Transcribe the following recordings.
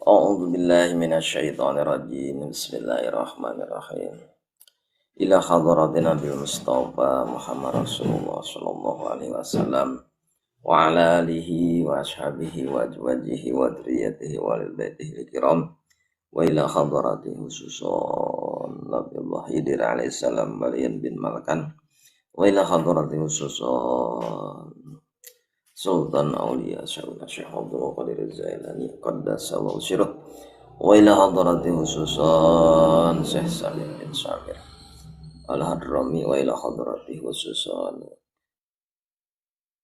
A'udzu billahi minasyaitonir rajim. Bismillahirrahmanirrahim. Ila hadratin Nabil Mustafa Muhammad Rasulullah sallallahu alaihi wasallam wa ala alihi wa ashabihi wa azwajihi wa dzurriyyatihi wa lil baitihi kiram wa ila hadratin khususan Nabiullah Khidir alaihi salam Balian bin Malkan wa ila hadratin khususan Sultan Aulia Syaikhuna Syekh Abdul Qadir Zailani Qaddasallahu sirruh wa ila hadrati khususan Syekh Salim bin Samir Al-Hadrami wa ila hadrati khususan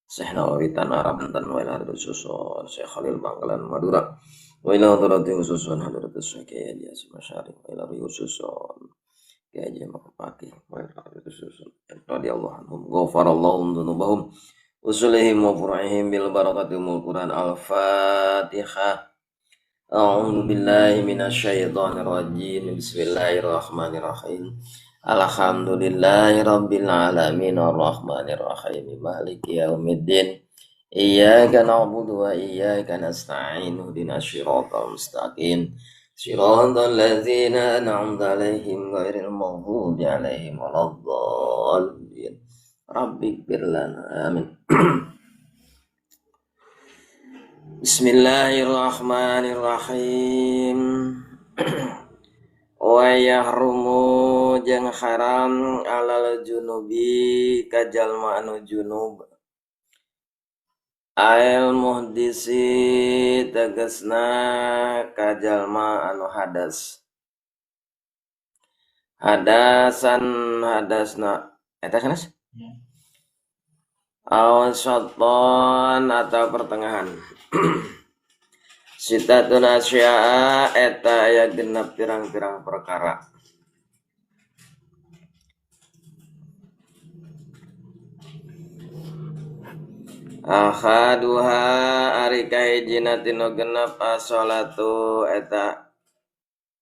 Syekh Nawawi Tanara Banten wa ila hadrati khususan Syekh Khalil Bangkalan Madura wa ila hadrati khususan hadratus Syekh Kiai Haji Masyari wa ila khususan Kiai Haji Makapaki wa ila hadrati khususan radhiyallahu anhum ghafarallahu dzunubahum usulihim wa furu'ihim bil barakatimul Quran al-Fatihah. A'udzu billahi minasyaitonir rajim. Bismillahirrahmanirrahim. Alhamdulillahi rabbil alamin arrahmanir rahim maliki yaumiddin. Iyyaka na'budu wa iyyaka nasta'in ihdinas siratal mustaqim. Siratal ladzina an'amta 'alaihim ghairil maghdubi 'alaihim waladdallin. Rabbi firlana amin. Bismillahirrahmanirrahim. Wa yahrumu jeung haram alal junubi kajalma anu junub ail muhdisi tegasna kajalma anu hadas hadasan hadasna eta sanes Awasatan atau pertengahan. Sitatun asya'a eta aya genep pirang-pirang perkara. Akhaduha ari kahijina tinu genep as-sholatu eta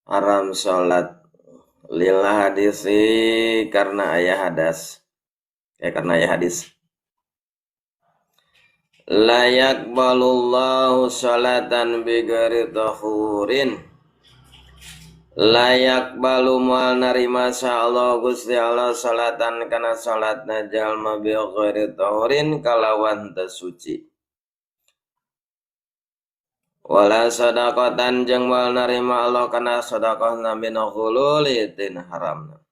haram salat lil hadisi karena aya hadas. Karena aya hadis. Layak balullahu salatan bigari tahurin. Layak balu mual narima sa'allah Gusti Allah salatan kana salatna jalma bigari tahurin kalawan tasuci. Wala sadaqatan jeung mual narima Allah kana sadaqahna min khululitin haramna.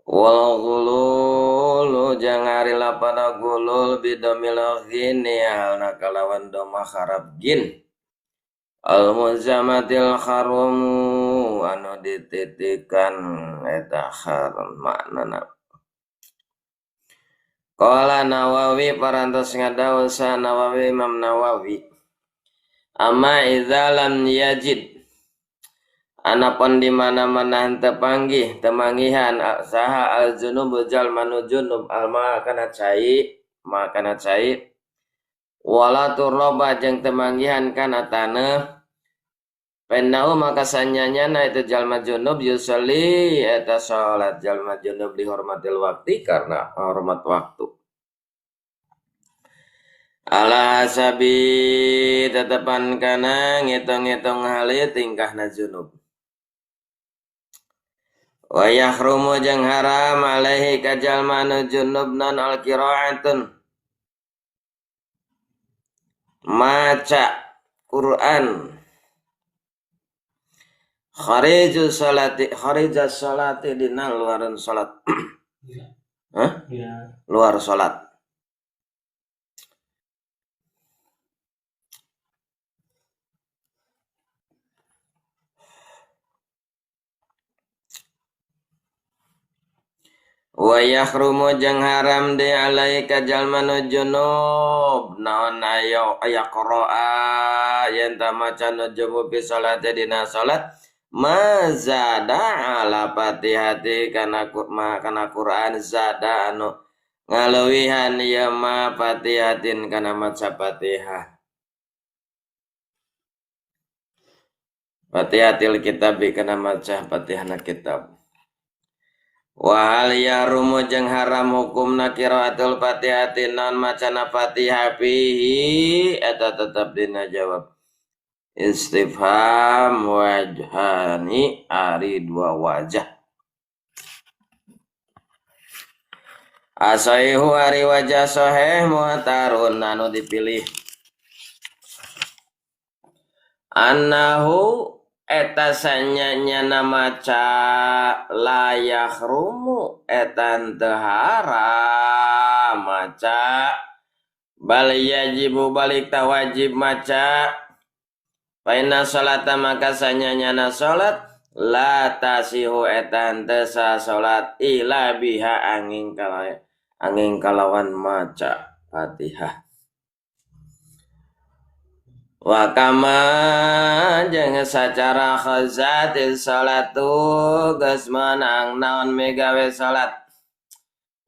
Wal gulul jangari lapada gulul bidomil ghini halna kalawan doma harap gin al muzamatil harumu anu dititikan eta haram maknana. Qala Nawawi parantos ngadaosa Nawawi Imam Nawawi amma idza lam yajid anapun di mana-mana henteu panggih temanggihan saha al junub jalma nu junub alma kana cai wala turaba jeung temanggihan kana taneuh penau maka sanyanyana itu jalma junub yusolli eta salat jalma junub dihormatil waktu karena hormat waktu ala sabi tetepan kana ngitung-ngitung hali tingkahna junub. Wa yahrumu jeung haram alaihi kajalma anu junub non al-qiraatun maca Quran kharijus salati dina luaran salat. Luar salat. Wa yahrumu jeung haram di alaika jalma nu junub naon aya qira'a yen ta maca nu junub fi salati dina salat mazada ala fatihati kana Quran zada anu ngalewihan ya ma fatihatin kana maca Fatihah. Fatihatil kitab kana maca Fatihahna kitab. Wahal ya rumu jeung haram hukumna qiraatul Fatihati non macana Fatihah fihi eta tetep dina jawab istifham wajhani ari dua wajah. Asaihu ari wajah sahih mu'tarun anu dipilih annahu eta sanyanya maca layak rumu etan tehara maca bal yajibu balik tawajib maca paina salata maka sanyanya na salat la tasihu etan tesa salat ila biha angin kalawan maca Fatihah. Wa kama jeung sacara khazatil salatu geus meunang naon megawe salat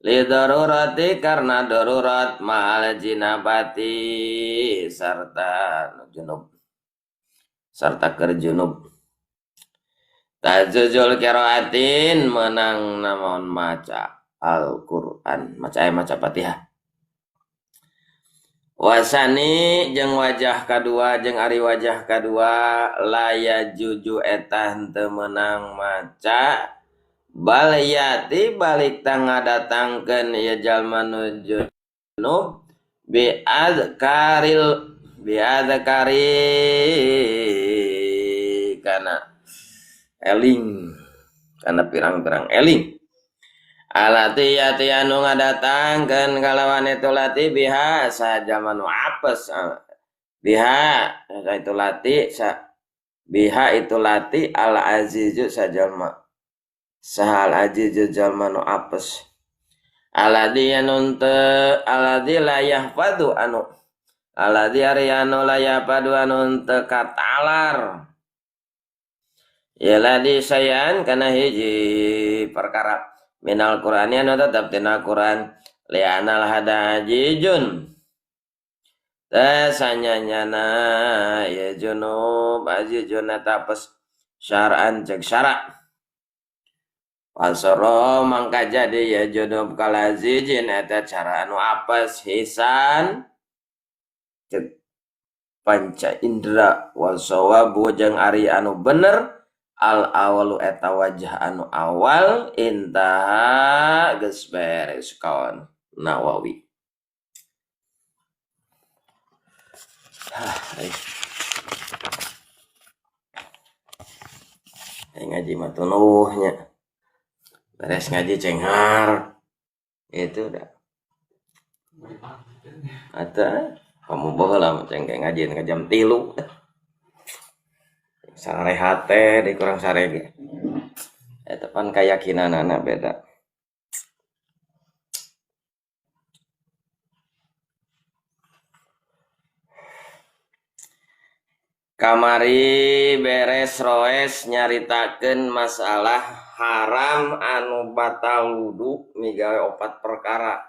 li darurati karena darurat mahal jinabati sarta junub sarta keur junub tajuzul qiraatin menang naon maca Al-Qur'an maca Fatihah. Wasani jeung wajah kadua jeung ari wajah kadua laya juju eta henteu meunang maca bal yati balik tangadatangkeun ieu jalma nu junub bi adkari kana eling kana pirang-pirang eling alati yati anu ngadatangkeun kalawan itu lati biha sajaman apes biha itu lati biha itu lati al azizu sajalma sahal azizu jalma nu apes aladi anu teu aladi layah padu anu aladi ari anu layah padu anu teu katalar ya ladi sayan kana hiji perkara minal Qur'ani anu tetep tina Qur'an li'anal hadajijun tasanyanyana ya junub azijun tapes syar'an cek syara' pasoro mangka jadi ya junub kalazijin eta cara anu apes hisan cek panca indra wasawabu jeung ari anu bener al awalu eta wajah anu awal intaha geus beres kawan Nawawi. Ngaji mah tunuhnya beres ngaji cenghar itu udah ada kamu baheula cengke ngaji ke jam 3 sarehat teh di kurang sarege eta pan keyakinanana beda. Kamari beres roes nyaritakeun masalah haram anu batal wudu migawe 4 perkara.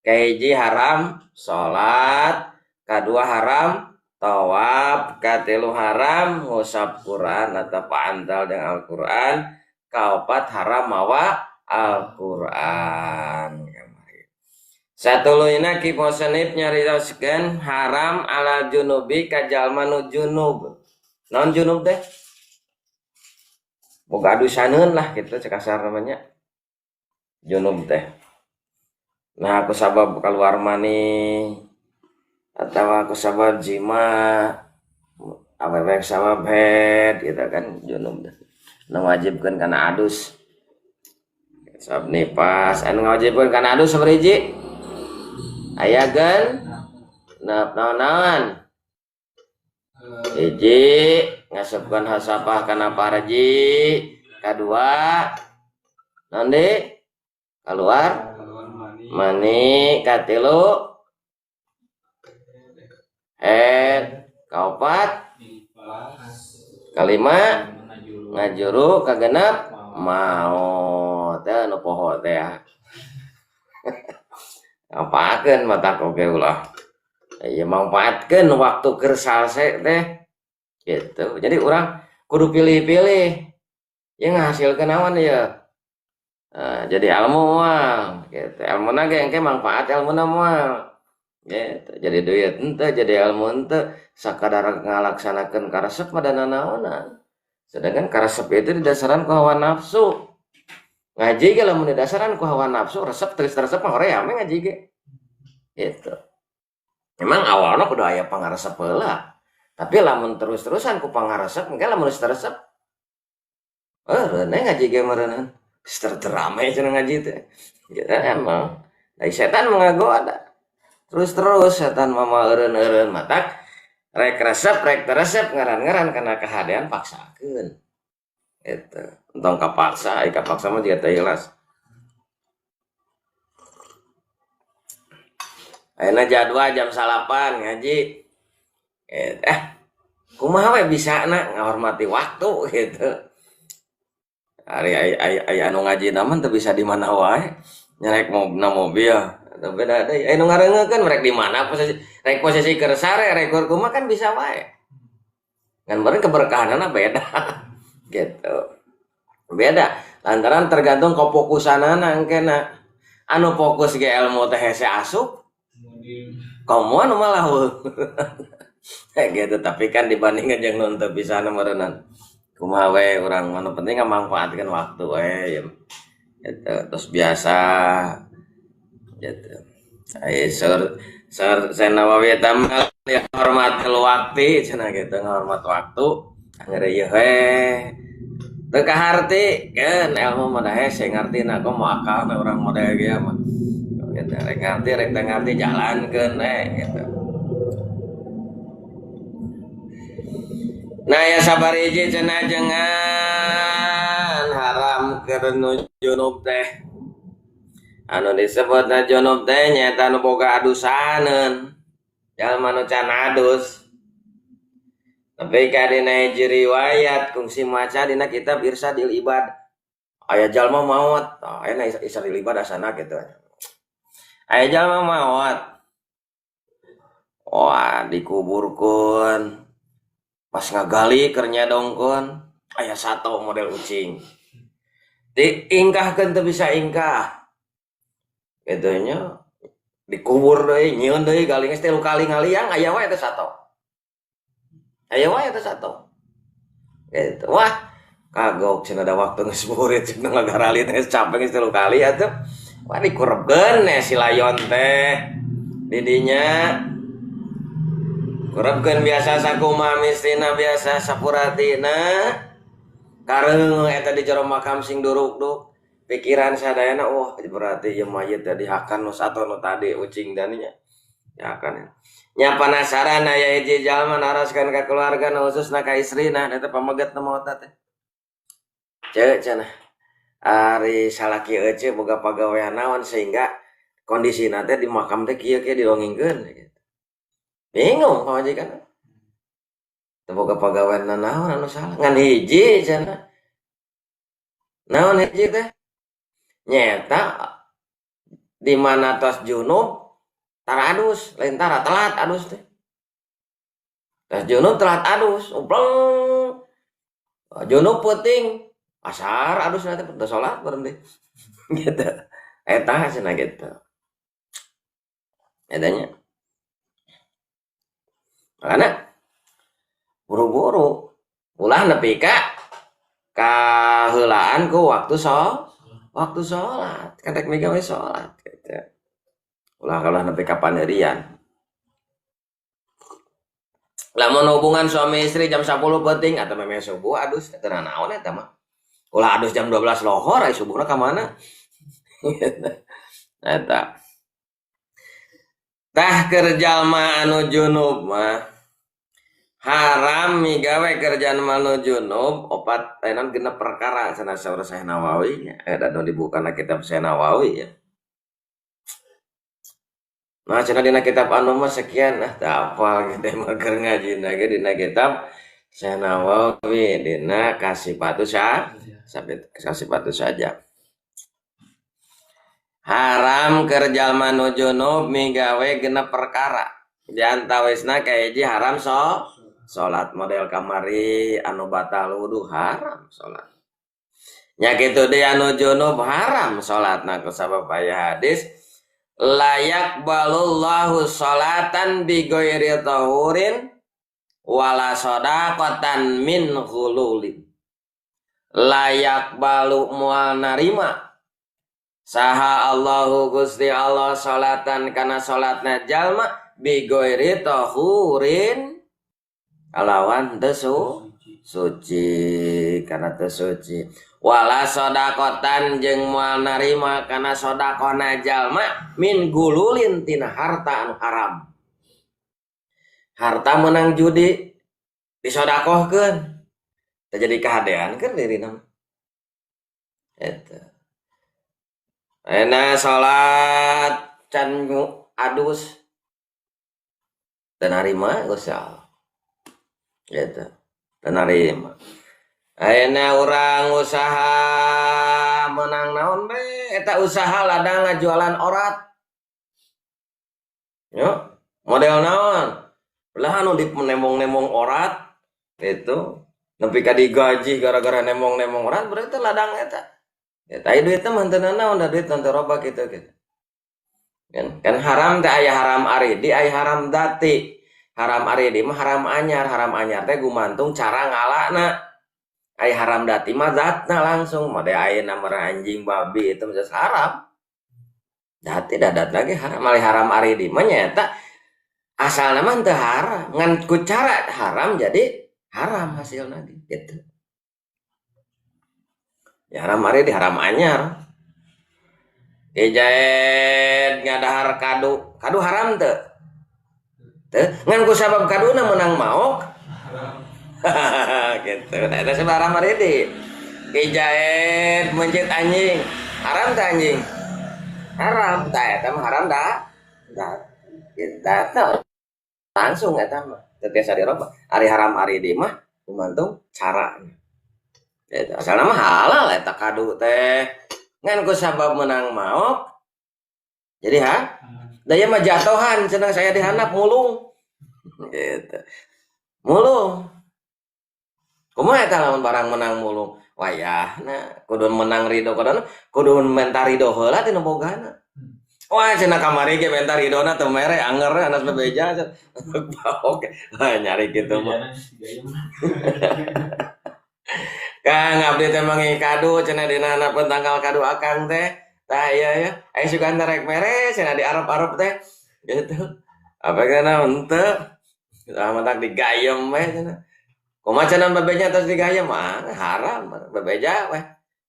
Kahiji haram salat, kadua haram tawaf, katilu haram ngusap Quran atau paantal dengan Al-Quran, kaopat haram mawa Al-Quran. Satuluina ki musannif nyaritakeun haram ala junubi ka jalma nu junub. Naon junub teh? Boga adusaneun lah kitu cek kasar namanya. Junub teh. Nah aku sabab keluar mani atau aku sabab jima apa sabab head gitu kan junub teh. Nu wajibkeun kana adus. Sabab nipas anu ngawajibkeun kana adus sabariji? Ayagan naon hiji ngasupkeun hasapah kana paraji, kadua naon deui keluar mani, katilu kaopat kalima ngajuru kagenep maot teh nu poho teh ngapakeun mata oge ulah ieu mangpaatkeun waktu keur salse teh gitu. Jadi urang kudu pilih-pilih yang ngahasilkeun naon ya Jadi ilmu moal gitu. Ilmu nage engke manfaat ilmu moal gitu. Jadi duit ente, jadi ilmu ente sakadar ngalaksanakeun karesep mah dan naonan. Sedangkan karesep itu didasarkan ku hawa nafsu. Ngaji ge lamun didasarkan ku hawa nafsu, resep terus resep mah hoream ngaji ge. Gitu. Memang awalnya kudu aya pangaresep heula. Tapi lamun terus-terusan ku pangaresep, engke lamun geus resep. Reuneh ngaji ge meureunhan. Terame cenah ngaji teh. Gitu emang. Dari setan mengagoda. Terus setan mama eureun-eureun matak rek resep rek teresep ngaran-ngaran kana kahadean paksakeun. Itu entong kapaksa mah juga teu ikhlas. Ayeuna jadwal jam 8 ngaji. Kumaha we bisana ngahormati waktu gitu. Ari anu ngaji naman teu bisa di mana wae. Nyarek mobil. Teu beda deui. Anu ngareungeun rek di mana posisi keur sare rek kumaha kan bisa wae. Kan bareng keberkahanana beda. Gitu. Beda lantaran tergantung kefokusanana engkena anu fokus ge ilmu teh hese asup komo anu malah gitu. Tapi kan dibandingkan jeung nu teu bisa meureunnan kumaha we urang anu penting ngamanfaatkeun waktu we gitu. Terus biasa gitu. Saya Nawawi tamal ya hormatil waktu cenah gitu, ngahormat waktu ngeureuyeuh we teu kaharti kan ilmu mah da hese ngartina komo akal na urang mah ge mah gitu. Rek ngarti jalankeun gitu. Nah ya sabar hiji cenah jangan haram keur nu junub teh. Anu disebutna junub teh nyaeta nu boga adusaneun. Jalma nu can adus. Tapi kadina hiji riwayat kungsi maca dina kitab Irsadil Ibad. Aya jalma maot. Aya Irsadil Ibad asana gitu. Aya jalma maot. Wah, dikuburkeun. Pas ngagali keur nyadongkeun aya sato model ucing. Diingkahkeun teu bisa ingkah. Kitu nya dikubur deui, nyieun deui gali geus 3 kali ngaliang aya wae teh sato. Aya wae teh sato. Gitu. Wah, kagok cenah da waktu geus murid cenah ngagarali teh capek geus 3 kali atuh. Wah dikurebkeun si layon teh. Didinya kurebkeun biasa sakumaha mistrina biasa sapuratina. Kareung eta di jero makam sing duruk-duk. Pikiran sadayana berarti ieu mayit teh dihakan nu sato nu tadi ucing dan nya. Ya kan. Nya penasaran aya hiji jalma naroskeun ka keluarga khususna ka istrina eta pameget na maot teh. Ceuk cenah. Ari salaki ece boga pagawean naon sehingga kondisina teh di makam teh kieu didongengkeun gitu. Bingung pamajikan. Teu boga pagawean naon anu salah ngan hiji cenah. Naon hiji teh? Nyata di mana tos junub tara adus, lain tara telat adus teh. Tos junub telat adus, upleng. Junub peuting, asar adus nanti pada salat berhenti. Gitu. Eta cenah gitu. Edanya. Makana buru-buru ulah nepi ka kaheulaan ku waktu sholat kadek migawe sholat gitu. Ulah kalau nepi ka panerian. Lamun hubungan suami istri jam 10 penting atau memang subuh adus teu naon eta mah. Ulah adus jam 12 lohor ai subuhna ka mana? Eta. Tah keur jalma anu junub mah haram migawe kerjaan anu junub opat enan genep perkara cenah saur Syekh Nawawi nya. Eta nu dibukana kitab Syekh Nawawi ya. Nah cenah dina kitab anu mah sekian teu hafal gede mah keur ngajina ge dina kitab Syekh Nawawi dina Kasifatu saja. Haram keur jalma nu junub migawe genep perkara. Di antawisna kahiji haram salat model kamari anu batal wudu haram salat. nya kitu deui anu junub haram salatna kusabab aya hadis layak balullahu salatan bi ghairi tahurin wala sadaqatan min ghululin layak balu mual narima saha Allahu Gusti Allah salatan kana salatna jalma bi ghairi tahurin kalawan teu suci kana teu suci wala sodakotan jeung moal narima kana sodakona jalma min gululin tina harta anu haram harta menang judi disodakohkeun terjadi kehadean kan dirina eta enak salat can adus teu narima Gusti Allah eta teu narima ayeuna urang usaha menang naon be eta usaha ladang ngajualan orat yo model naon ulah anu dinemong-nemong orat itu nepi ka digaji gara-gara nemong-nemong orat berarti ladang eta aya duitna mah teu naon da duit teu robah kitu kan haram teh aya haram aridi aya haram dati haram aridi mah haram anyar teh gumantung cara ngalana aya haram dati mah zatna langsung made ayeuna mah anjing babi itu mah haram dati dadat lagi haram ali haram aridi mah nyata asalna mah teu haram ngan ku cara haram jadi haram hasilna gitu ya haram aridi haram anyar ijaet ngadahar kadu haram teu ngan ku sabab kaduna menang maok gitu ada sebarang maridi ijaet mencit anjing haram teh anjing haram teh eta mah haram dah kita langsung eta mah teu biasa dirobah ari haram aridi mah gumantung caranya gitu asalna mah halal eta kadu teh ngan ku sabab menang maok jadi daya mah jatohan cenah saya dihandap mulung gitu mulung kumaha eta lamun barang menang mulung wayahna kudu menang ridho kudu menta ridho heula tina bogana wah cenah kamari ge menta ridona teu mere anger anas bebeja oke nyari kitu mah Kang abdi teh mangi kadu cenah dina hanapeun tanggal kadu akang teh tah ieu ya aya sugan rek mere cenah di arep-arep teh gitu apa kana henteu mentak digayem we cenah kumaha cenah bebeja tos digayem mah haram bebeja we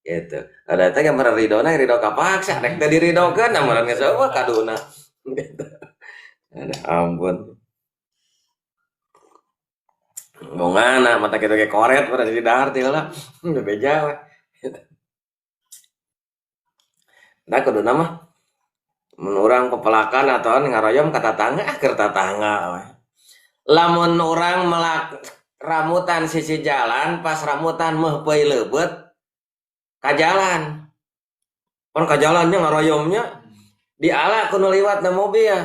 gitu ada teh gambar ridona ridho kapaksa rek teh diridokeun namun geus eueuh kaduna gitu ada ampun bongana mata kitu ge koret pada di dahar teh heula bebeja we da kuduna mah mun urang pepelakan atau ngaroyom ka tatangga keur tatangga we lamun urang ramutan sisi jalan pas ramutan meuh peuy leubeut ka jalan pan ka jalannya ngaroyomnya diala kuno liwat na mobil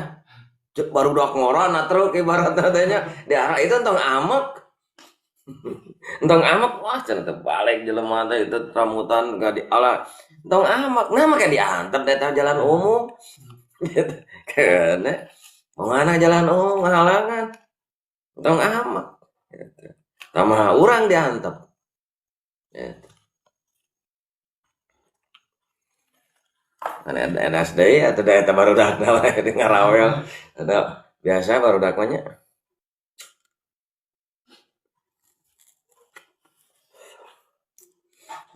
baru dok ngoron truk ibaratna teh nya diarah itu entong amek entong amek wah cenah teh balik jelema teh itu ramutan ka diala entong amek nah make diantep teh jalan umum gitu kene mangana jalan umum ngahalangan entong amek gitu tamaha urang diantep gitu ada NSD atau daya barudak lah di ngarawel ada biasa barudak nya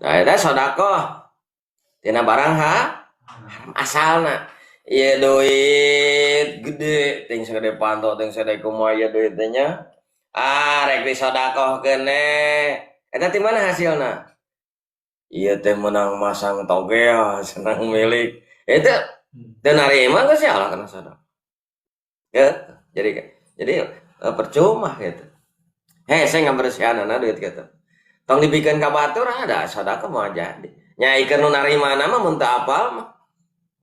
ada sodako tina barang asalna ieu duit gede ting segede panto ting segede kumaha ieu duit teh nya rek disodakohkeun eta ti mana hasilna ieu teh menang masang togel senang milik itu teu narima geus salah kana sadaqah ya jadi percuma gitu saya ngabersihanana duit gitu tong dibikeun ka batur ada sadaqah moal jadi nyai keur nu narimana mah mun teu apal mah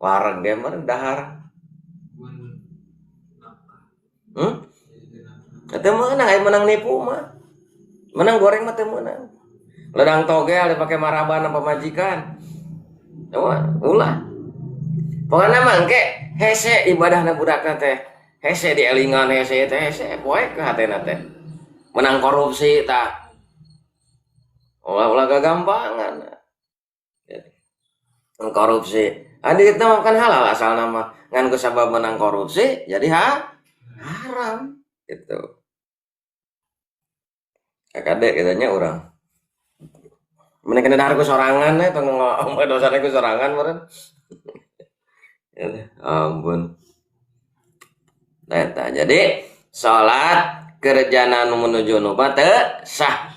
wareg ge mah dahar eta meunang aya menang nipu mah menang goreng mah teu meunang ledang togel dipakai maraban apa majikan. Coba ulah. Pokoknya mangke hese ibadahna budak teh. Hese dielingan hese teh hese poe ke hatena teh. Menang korupsi tah. Ulah gagampangan. Korupsi. Adi kita makan halal asal nama ngan kusabab menang korupsi jadi haram gitu. Kakade katanya orang. Mana kena dahar ku sorangan tong ngomong dosane ku sorangan meureun. Ya, ampun. Nah, jadi salat kerjana nu menuju nu teu sah.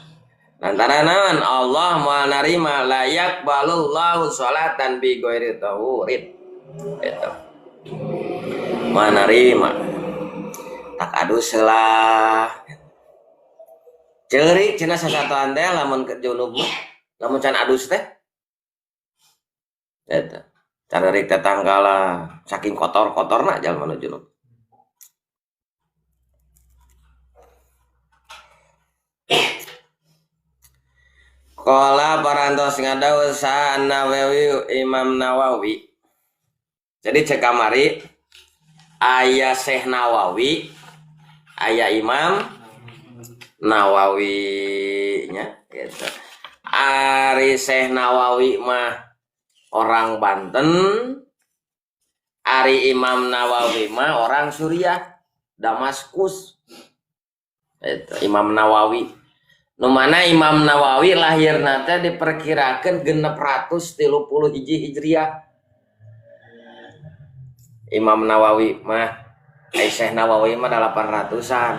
Lantaran naon Allah moal narima layak balullahu sholatan bi ghairi tahurid. Itu. Moal narima. Tak adus lah. Ceurik cenah sasatoan teh lamun ke junub lamun can adus teh. Eta. Cari tetangga saking kotor-kotorna jalma nu junub. Qala parantos ngadawu sa Nawawi Imam Nawawi. Jadi cek kamari aya Syekh Nawawi, aya Imam Nawawi nya gitu. Ari Syekh Nawawi mah orang Banten, ari Imam Nawawi mah orang Suriah, Damaskus. Itu Imam Nawawi. Nu mana Imam Nawawi lahirna teh diperkirakeun 631 Hijriah. Imam Nawawi mah Syekh Nawawi mah 800-an.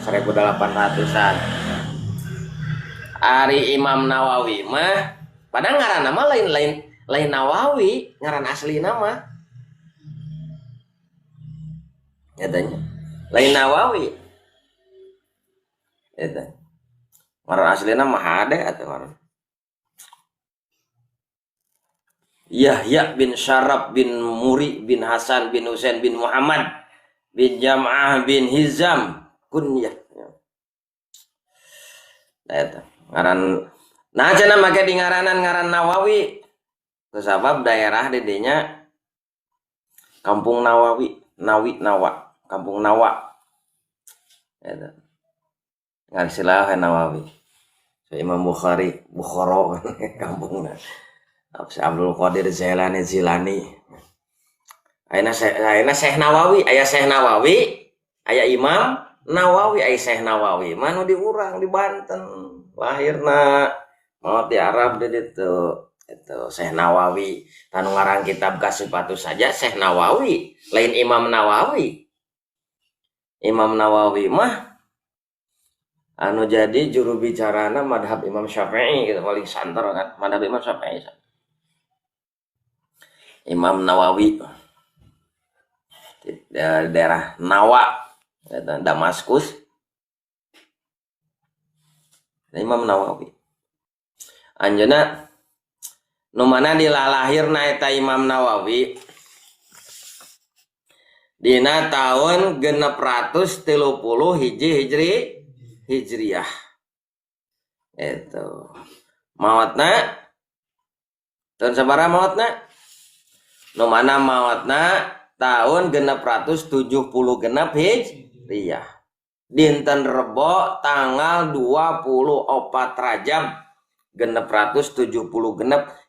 1800-an. Ari Imam Nawawi mah padahal ngaran nama lain Nawawi, ngaran asli nama. Katanya. Lain Nawawi. Eta. Ngaran aslina mah hade atuh ngaran. Yahya bin Syarab bin Muri bin Hasan bin Husain bin Muhammad bin Jam'ah bin Hizam kunyah. Eta ngaran nah cenah make di ngaranan ngaran Nawawi. Kusabab daerah dedenya Kampung Nawawi, Nawa, Kampung Nawa. Eta. Ngasilah Nawawi. Imam Bukhari, Bukhara kampungna. Abdul Qadir Zilani. Ayeuna Syekh Nawawi, aya Syekh Nawawi, aya Imam Nawawi, aya Syekh Nawawi. Manu di urang di Banten. Lahirna maot di Arab di ditu. Itu Syekh Nawawi. Tanu ngarang kitab Kasifatu saja Syekh Nawawi, lain Imam Nawawi. Imam Nawawi mah anu jadi juru bicarana madhab Imam Syafi'i gitu, paling santer kan madhab Imam Syafi'i. Imam Nawawi di daerah Nawa, Damaskus. Imam Nawawi. Anjeuna nu mana dilalahirna eta Imam Nawawi dina tahun 630 Hijriah. Itu maotna tahun sabaraha maotna? Nu mana maotna tahun 670 Hijriah. Dinten Rebo tanggal 24 Rajab 670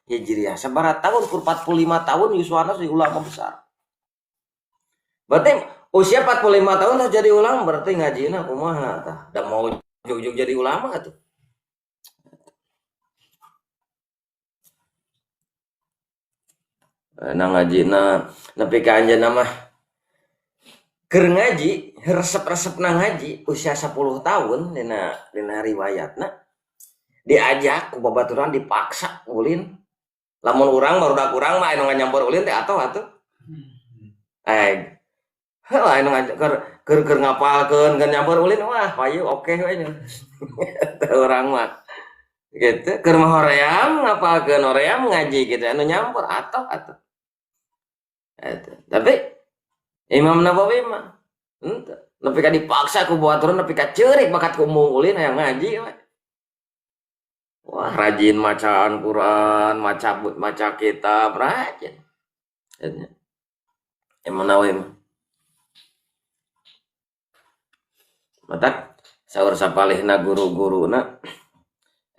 Hijriah. Sabaraha tahun 45 tahun yuswana si ulama besar. Berarti usia 45 tahun udah jadi ulama, berarti ngajina kumaha tah. Da mau juk-juk jadi ulama atuh. Nah ngajina nepi ka anjeunna mah keur ngaji, resep-resepna ngaji usia 10 tahun dina riwayatna diajak ku babaturan dipaksa ulin. Lamun urang barudak urang mah anu nganyampur ulin teh atuh. Wah anu keur ngapalkeun keur nyampur ulin wah payu oke we nya. Urang mah gitu keur mah hoream ngapalkeun hoream ngaji gitu anu nyampur atuh. Eta. Tapi Imam Nawawi mah henteu nepi ka dipaksa ku babaturan nepi ka ceurik bakat ku umum ulin aya ngaji we. Wah, rajin macaan Quran, maca kitab, rajin. Emang nawe matak saur sapalihna guru-guruna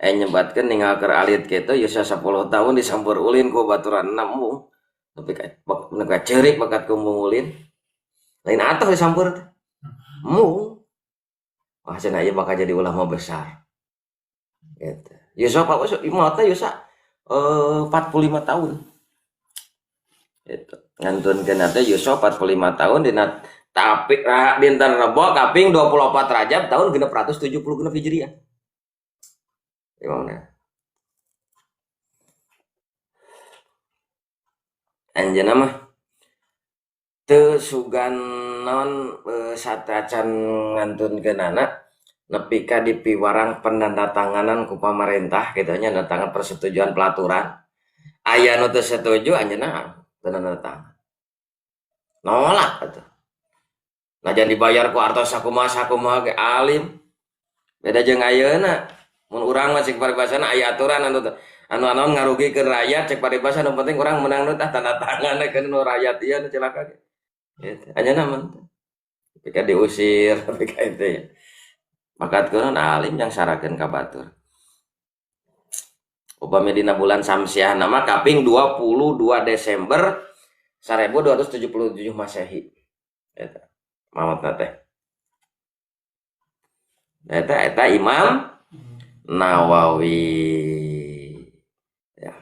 nyebatkeun ninggalkeun alit kitu ya 10 tahun disampur ulin ku baturan namu tapi ka ceurik bakat kumpul ulin lain atuh disampur teh mu wah cenah ieu bakal jadi ulama besar gitu. Yusa Pak imam teh Yusa 45 tahun gitu. Ngantunkeun teh Yusa 45 tahun dina tapi dinten Rebo kaping 24 Rajab tahun 670 Hijriah. Gimana? Anjeunna mah teu sugan naon satacan ngantunkeun anak nepi ka dipiwarang penandatanganan ku pamarentah kitu nya tangan persetujuan pelaturan aya nu teu setuju anjeunna teu nandatangan nolak atuh najan dibayar ku artos sakumaha ge alim beda jeung ayeuna mun urang mah cek paribasana aya aturan anu ngarugikeun rakyat cek paribasa nu penting urang menang nu tah tanda tangan keun nu rakyat ieu nu celaka ge gitu anjeunna mah ketika diusir tapi ka itu ya makat keun alim yang sarakeun ka batur upami dina bulan Samsiah nama kaping 22 Desember 1277 Masehi eta maot teh eta Imam Nawawi ya.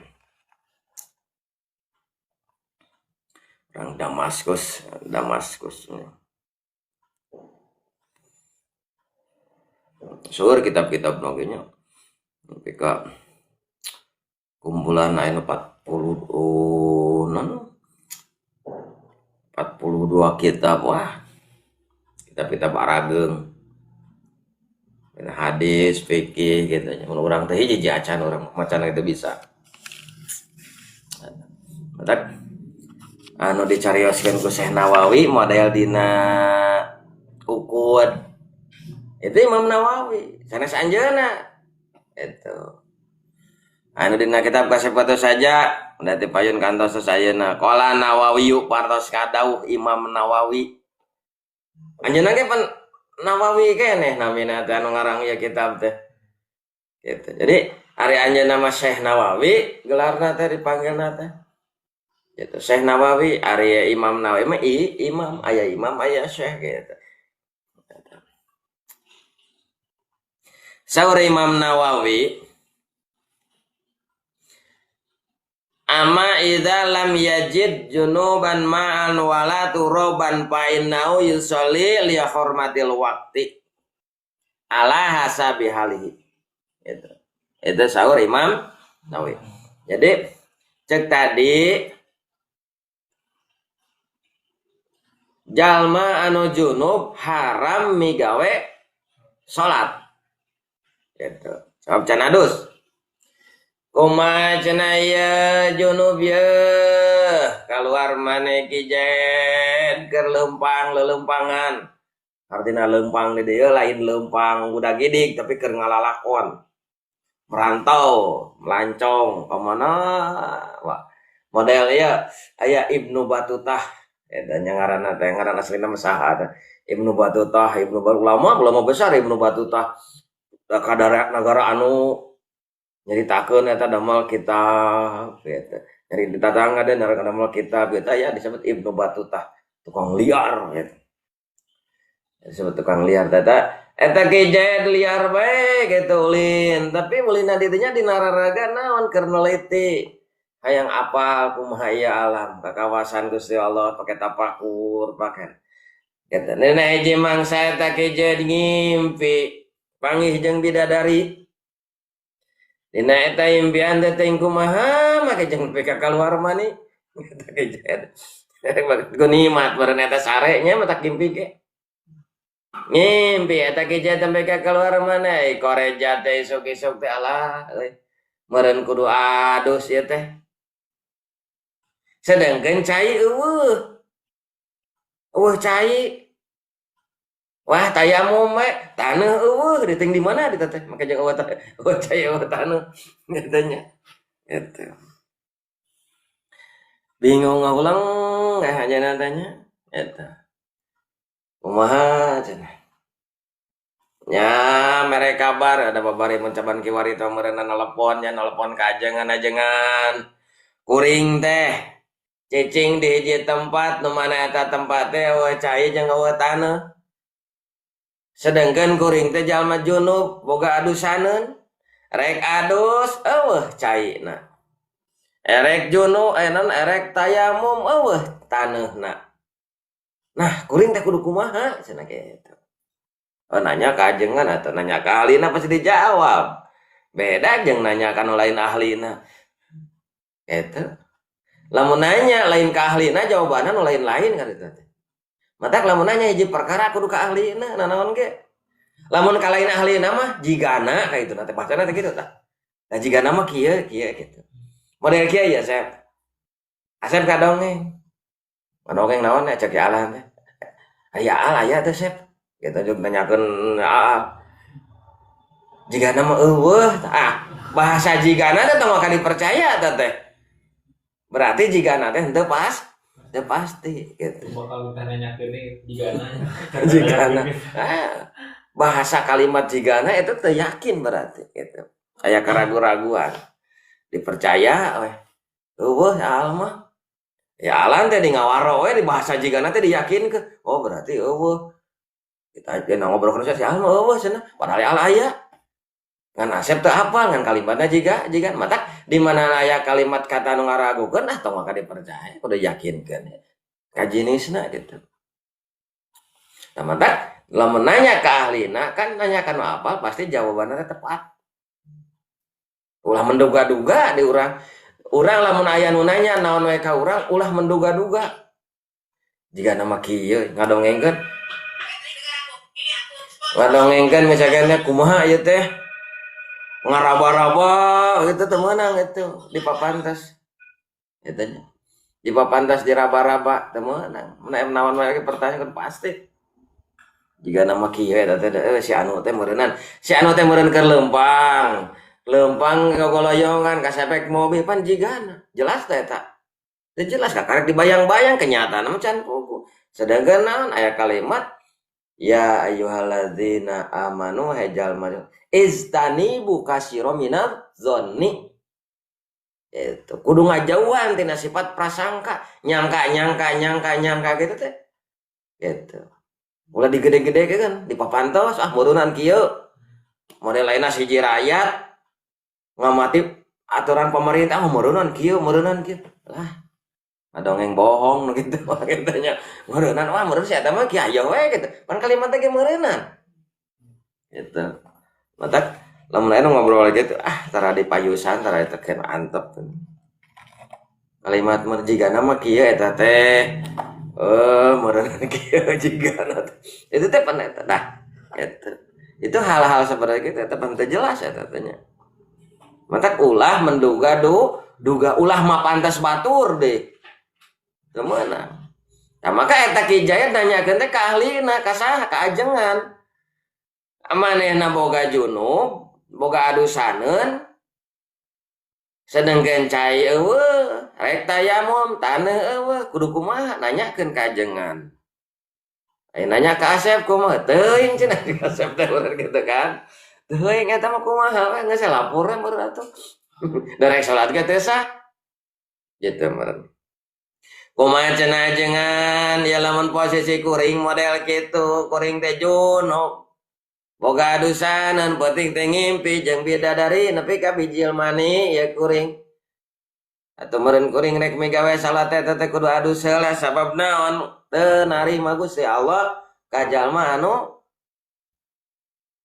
Orang Damaskus sur kitab-kitab nogenya pika kumpulan aya 42 kitab wah kitab-kitab Arageung hadis fikih gitu nya mun urang teh hiji acan urang macan itu bisa matak anu dicarioskeun ku Syekh Nawawi model dina ukud itu Imam Nawawi sanes anjeunna itu anu dina kitab Kasifatu saja dati payun kantos sayeuna qala Nawawi partos kadauh Imam Nawawi anjeunna ge Nawawi keneh namina teh anu ngarang ieu kitab teh gitu jadi ari anjeunna nama Syekh Nawawi gelarna teh dipanggilna teh gitu Syekh Nawawi ari Imam Nawawi mah imam aya Syekh gitu saur Imam Nawawi amma idza lam yajid junuban ma'an wala turoban fa innahu yusolli li hormatil waqti ala hasabi halihi itu saur Imam Nawawi jadi cek tadi jalma anu junub haram migawe salat gitu sabab can adus kumaha cenah ieu junub ye kaluar maneh kijen keur leumpang-lelempangan artina leumpang di dieu lain leumpang budak gidik tapi keur ngalalakon merantau melancong ka mana wah model ieu aya Ibnu Batutah eta nya ngaranna teh ngaran aslina mah saha Ibnu Batutah ulama besar Ibnu Batutah kadar negara anu nyaritakeun eta damel kitab gitu nyari tetangga dan damel kitab eta ya disebut Ibnu Batutah tukang liar gitu disebut tukang liar eta gejet liar bae gitu ulin tapi ulina ditu nya dinararaga naon keur neliti hayang apal kumaha ieu alam ka kawasan Gusti Allah pake tapakur pake gitu nenek hiji mangsa eta gejet ngimpi panggih jeung bidadari dina eta impian teh teh kumaha make jeung pika keluar mani eta gejet ku nikmat beureun eta sarenya mah tak ngimpi ge ngimpi eta gejet sampai ka keluar mana koreja teh isuk-isuk teh alah meureun kudu adus ieu teh sedengkeun cai eueuh cai Wah tayamum taneuh diting di mana di teh make jeung eueuh cai eueuh taneuh katanya gitu. Bingung ngulang hanya nantanya eta. Kumaha cenah. Ya mere kabar ada babari mencaban kiwari teh meureunna nelpon kajengan-ajengan. Kuring teh cicing di hiji tempat nu mana eta tempat teh eueuh cai jeung eueuh taneuh. Sedangkan kuring teh jalma junub boga adusaneun. Rek adus eueuh caina. Erek junub erek tayamum eueuh taneuna. Nah, kuring teh kudu kumaha cenah kitu. Oh, nanya ka ajengan atau nanya ka ahlina pasti dijawab. Beda jeung nanya ka nu lain ahlina. Gitu. Lamun nanya lain ka ahlina jawabanna nu lain-lain kan eta teh. Matak lamun nanya hiji perkara kudu ka ahlina nanaon ge. Lamun ka lain ahlina mah jigana ka itu teh bacana teh kitu tah. Da jigana mah kieu gitu. Model kieu ya, Sep. Asep ka dongeng. Dongeng naon ya cek ya alan teh. Aya aya teh, Sep. Kita juga nanyakan jigana mah bahasa jigana teh tong akan dipercaya teh. Berarti jigana teh henteu pasti gitu. Bakal kita nanyakeun jigana. Jigana. Bahasa kalimat jigana itu teh yakin berarti gitu. Aya keraguan-raguan. Dipercaya we. Eueuh alma. Ya alan teh di ngawaro we di bahasa jigana teh diyakinkeun. Oh berarti eueuh. Kita aja ngobrol kan si alma eueuh cenah padahal aya ngan Asep teh apa ngan kalimatna jiga mata di mana aya kalimat kata nu ngaragukeun tong maka dipercaya kudu yakinkeun ka jenisna gitu. Nah mata lamun nanya ka ahlina kan nanyakan apa pasti jawabannya tepat. Ulah menduga-duga di urang lamun aya nu nanya naon we ka urang ulah menduga-duga. Jika nama kieu ngadongengkeun ngadongengkeun misalkan kumaha ieu teh ngaraba-raba gitu teh meunang itu di papantas eta di papantas diraba-raba teh meunang mun naon we pertanyaan pasti jika nama kieu eta teh si anu teh meureunnan keur lempang gogoloyongan kasepek mobil pan jigana jelas teh eta teh jelas karek dibayang-bayang kenyataan mah can pugu sedangkan naon aya kalimat ya ayyuhalladzina amanu jalma istanibu katsira minadz dzanni itu kudu ngajauhan tina sifat prasangka nyangka gitu teh gitu ulah digede-gede kan dipapantos meureunnan kieu model lainna siji rakyat ngamati aturan pemerintah meureunnan kieu lah dongeng bohong gitu katanya meureunnan meureun si eta mah kieu aya we gitu pan kalimatna ge meureunnan gitu mata lamun aya ngobrol gitu tara di payusan tara eta keur antep kalimat merjigana mah kieu eta teh meureunnan kieu jigana itu teh pan eta dah gitu itu hal-hal seperti itu eta pan teu jelas eta teh nya mata ulah menduga ulah mah pantas batur deh kemana? Nah maka eta Ki Jayat nanyakeun teh ka ahlina, ka saha? Ka ajengan. Manehna boga junub, boga adusaneun. Sedengkeun cai eueuh, rek tayamum, taneuh eueuh, kudu kumaha? Nanyakeun ka ajengan. Nanya ka Asep kumaha? Teuing cenah di Asep teh urang kitu kan. Teuing eta mah kumaha we geus laporan meureun atuh. Da rek salat ge teh sah. Gitu meureun. Kumaha cenah ajengan ya lamun posisi kuring model kitu kuring teh junub boga adusaneun penting teh ngimpi jeung bidadari nepi ka bijil mani ya kuring atuh meureun kuring rek migawe salat teh kudu adus heula sabab naon teu narima Gusti Allah ka jalma anu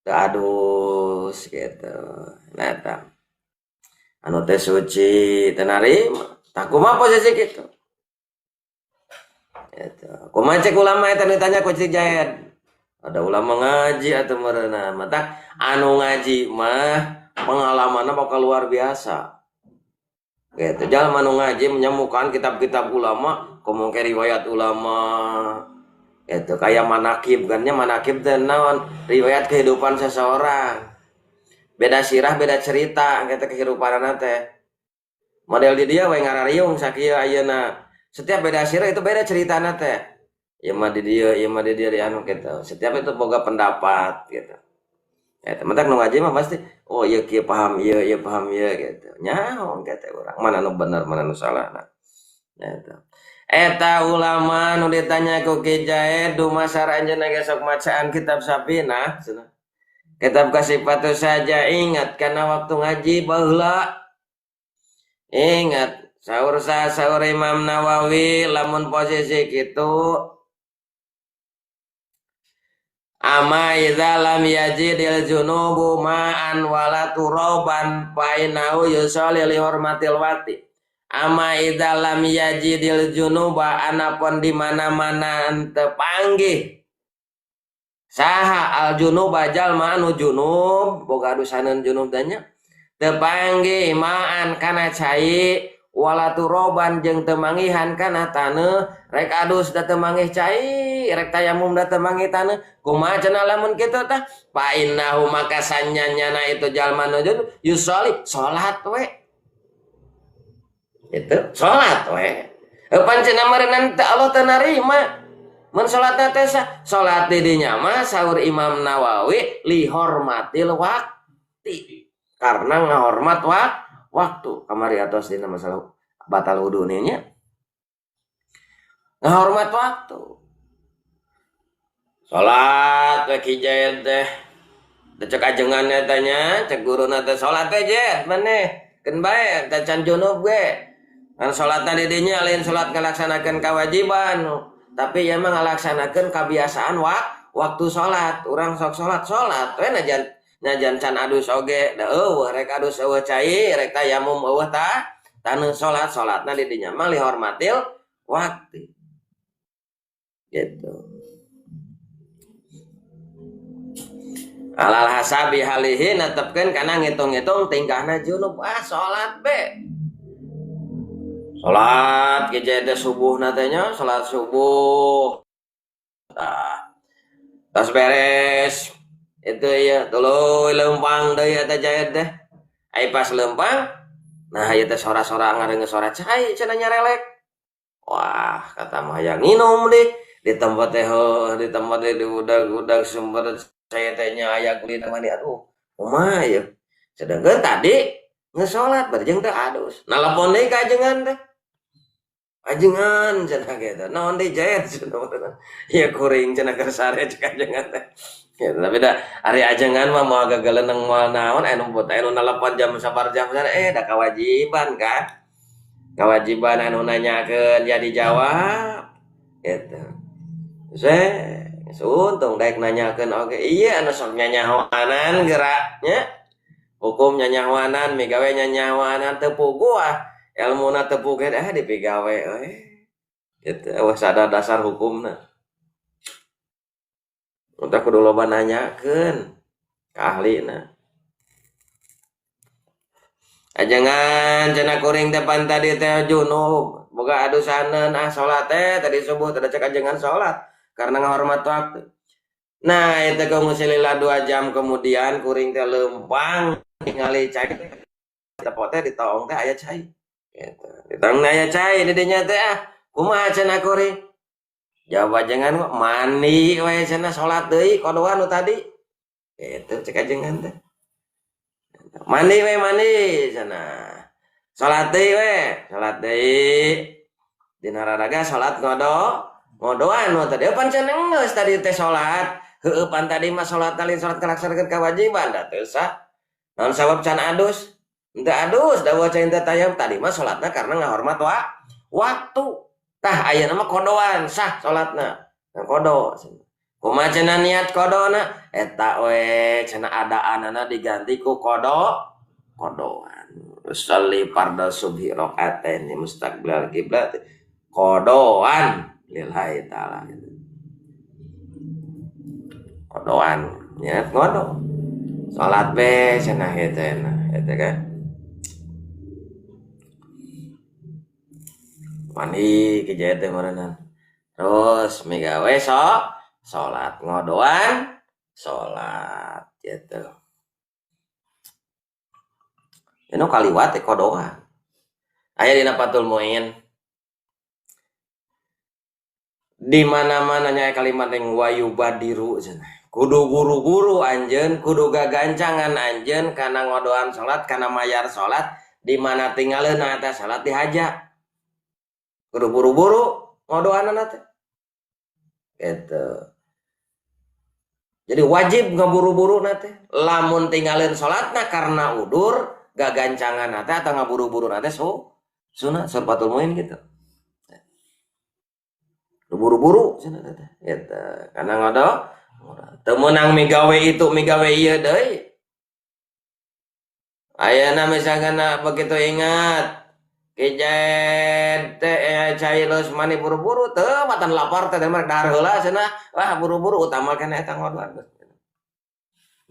teu adus gitu nah eta anu teh suci teu narima tah kumaha posisi kitu itu. Kumaha cek ulama eta ditanya ku Cik Jayat. Ada ulama ngaji atau meureunan. Mata anu ngaji mah pengalamanna bakal luar biasa. Gitu. Jalma anu ngaji menyemukan kitab-kitab ulama, komong riwayat ulama. Itu kayak manakib kan nya, manakib teh naon, riwayat kehidupan seseorang. Beda sirah beda cerita kita kehidupan teh. Model di dia we ngarariung sakieu ayeuna. Setiap beda sirah itu beda ceritana teh. Ieu mah di dia di anu gitu. Setiap itu boga pendapat gitu. Ya teman nu ngaji mah pasti oh iya kieu paham ieu paham ieu gitu. Nyaho kata urang mana nu bener mana nu salah nah. Eta. Eta ulama nu ditanya ku Ki Jaid dumasar anjeunna ge sok macaan kitab Sapinah cenah. Kitab Kasifatu saja ingat karena waktu ngaji baheula. Ingat sahur Imam Nawawi lamun posisi kitu ama idza lam yajidil junubu ma'an wala turaban fa innahu yusalli li hurmatil waqti. Ama idza lam yajidil junuba anapun di mana-mana teu panggih saha al junuba jalma anu junub boga adusaneun junub tanya teu panggih ma'an kana cai wala turaban jeung teu manggihan kana taneuh rek adus da teu manggih cai rek tayamum da teu manggih taneuh kumaha cenah lamun kitu tah fa innahu maka sanyanyana itu jalma nu junub yusolli salat we itu salat we pancen amareunna teh Allah teu narima mun salatna teh salat di dinya mah saur Imam Nawawi li hormatil waqti karena ngahormat waktu kamari atos dina masalah batal wudu nya ngahormat waktu salat we Ki Jaid teh cek ajengan tanya cek guruna teh salat teh Jaid maneh keun bae teh can junub ge kan salatna di dinya lain salat ngalaksanakeun kewajiban tapi ya mah ngalaksanakeun kebiasaan waktu salat urang sok salat we najan can adus oge da eueuh rek adus eueuh cai rek tayamum eueuh tah taneuh salatna di dinya mah li hormatil waqti gitu alal hasabi halihi netepkeun kana ngitung-ngitung tingkahna junub salat be salat Ki Jaid subuhna teh nya salat subuh tas beres itu ya tuluy leumpang deui eta Jaid teh ai pas leumpang nah ieu teh sora-sora ngareungeus sora cai cenah nyarelek wah kata mah hayang nginum deh di tempat teh di udag-udag sumber saya teh nya aya kulit mandi aduh kumaha ieu sedengkeun tadi geus salat barjeng teh adus nelpon deui ka ajengan teh ajengan cenah kitu naon deui Jaid cenah ieu kuring cenah keur sare cek ajengan teh ya, tapi dah hari ajengan mah mau agak geleneng mau naon anu buat anu nelpon jam sabar jam da kewajiban kan kewajiban anu nanyakeun ya dijawab gitu untung daek nanyakeun oge iya anu sok nyanyahoanan geraknya hukum nyanyahoanan migawe nyanyahoanan teu puguh ilmuna teu puguh dipigawe gitu wes ada dasar hukumna udah kudu loba nanyakeun ka ahlina ajangan cenah kuring teh pan tadi teh junub boga adusaneun salat teh tadi subuh teh cek ajangan salat karena ngahormat waktu nah itu kemusilila 2 jam kemudian kuring teh leumpang ningali cai tepot teh di taong teh aya cai gitu di taong aya cai di dinya teh kumaha cenah kuring jawab ajengan mandi we cenah salat deui kodoa nu tadi itu cek ajengan teh mandi cenah salat deui dina raraga salat ngodoan nu tadi pancen geus tadi teh salat heueuh pan tadi mah salat lain salat kalaksanakeun kewajiban da teu sah naon sabab can adus henteu adus da waca teh tayam tadi mah salatna karena ngahormat waktu tah ayeuna mah kodoan sah salatna kodo kumaha cenah niat kodona eta we cenah adaanana diganti ku kodoan usolli fardhu subhi raqatain mustaqbilal qiblat kodoan lillahi taala kodoan niat ngodo salat be cenah eta kan mandi Ki Jaid teh meureunna terus migawe salat ngodoan salat gitu. Anu kaliwat teh kodoan. Aya dina Fathul Muin. Di mana-mana nya kalimat yang wayu badiru cenah. Kudu buru-buru anjeun, kudu gagancangan anjeun kana ngodoan salat, kana mayar salat, di mana tinggaleuna eta salat dihaja. Kudu buru-buru ngodoanana teh. Gitu. Jadi wajib ngaburu-buru nate. Lamun tinggalin salatna karena udur, gagancangan nate atau ngaburu-buru nate sunat Fathul Muin gitu. Buru-buru cenah teh. Gitu. Karena ngodo teu meunang migawe itu migawe ieu deui. Ayeuna misalkan begitu ingat kijen teh cairus mani buru-buru teu matan lapar teh mah dahar heula cenah. Wah buru-buru utamakeun eta ngodoan.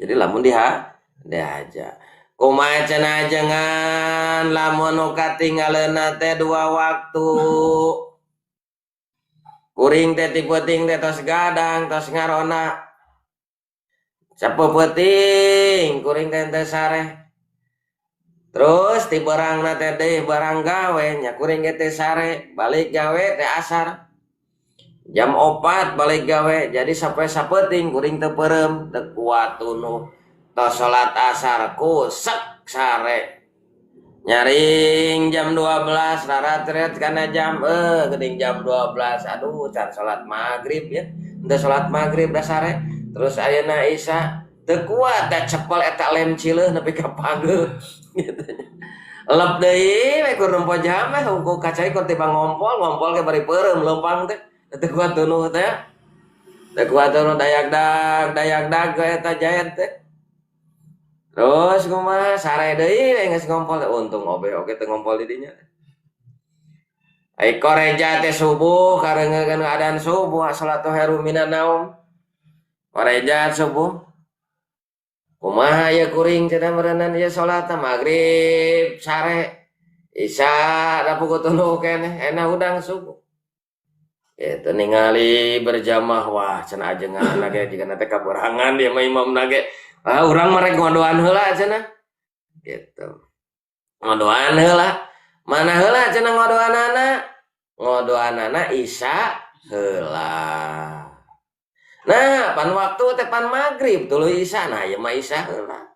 Jadi lamun dihaja. Kumaha cenah ajengan lamun nu katinggaleuna teh 2 waktu. Kuring teh ti peuting teh tos gadang tos ngarona. Sapeuting kuring teh teu sareh. Terus ti barangna teh deui barang gawe nya kuring teh sare balik gawe teh asar. Jam 4 balik gawe jadi sampai sapeuting kuring teu peureum teu kuat tunu tos salat asar kusek sare. Nyaring jam 12 raratret kana jam geuning jam 12 aduh can salat maghrib ya. Teu salat maghrib da sare. Terus ayeuna isya teu kuat da cepel eta lem cileuh nepi ka pageuh. Lep deui we kur nempo jam we hukum kacai kur tiba ngompol ke bari peureum leumpang teh teu kuat tunu teh teu kuat tunu dayak dag ke eta jaet teh. Terus kumaha sare deui we geus ngompol teh untung oge teu ngompol di dinya. Ai koreja teh subuh kareungeun adzan subuh salatu khairum minan naum. Koreja subuh kumaha ya kuring cenah meureunan ieu salat maghrib sare isya da pukul 3 keneh ena udang subuh. Eta ningali berjamaah wah cenah ajengan ge jigana teh kaberangan dia mah imamna ge. Urang mah rek ngodoan heula cenah. Gitu. Ngodoan heula. Mana heula cenah ngodoanana? Ngodoanana isya heula. Nah, pan waktu teh pan maghrib tuluy isya nah ieu mah isya heula.